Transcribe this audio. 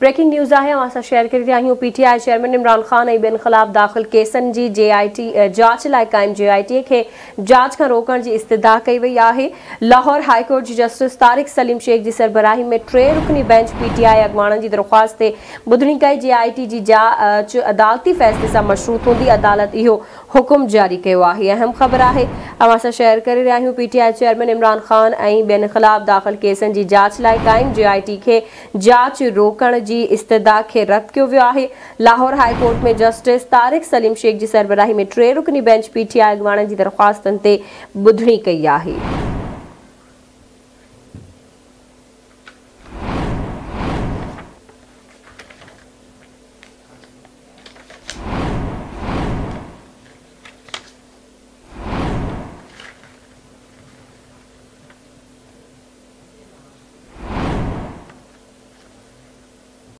Breaking news आहे असां share करे रहिया आहियूं। पीटीआई चेयरमैन इमरान खान ऐं ॿियनि ख़िलाफ़ दाख़िल केसनि जी जांच लाइ क़ाइम JIT खे जांच खां रोकण जी इस्तदा कई वई आहे। लाहौर हाई कोर्ट जी जस्टिस तारिक सलीम शेख जी सरबराही में 3 रुकनी बेंच पीटीआई अॻुवाणनि जी दरख़्वास्त ते ॿुधणी कई। JIT जी जांच अदालती फ़ैसिले सां मशरूत हूंदी। अदालत इहो हुकुम जारी कयो आहे। अहम ख़बर आहे असां शेयर करे रहिया आहियूं। पीटीआई चेयरमैन इमरान खान ऐं ॿियनि ख़िलाफ़ दाख़िल केसनि जी जांच लाइ क़ाइम JIT खे जांच रोकण जी इस्तदा खे रद्द कयो वियो आहे। लाहौर हाई कोर्ट में जस्टिस तारिक सलीम शेख जी सरबराही में 3 रुकनी बेंच पीटीआई अॻुवाणनि जी दरख़्वास्तनि ते ॿुधणी कई आहे।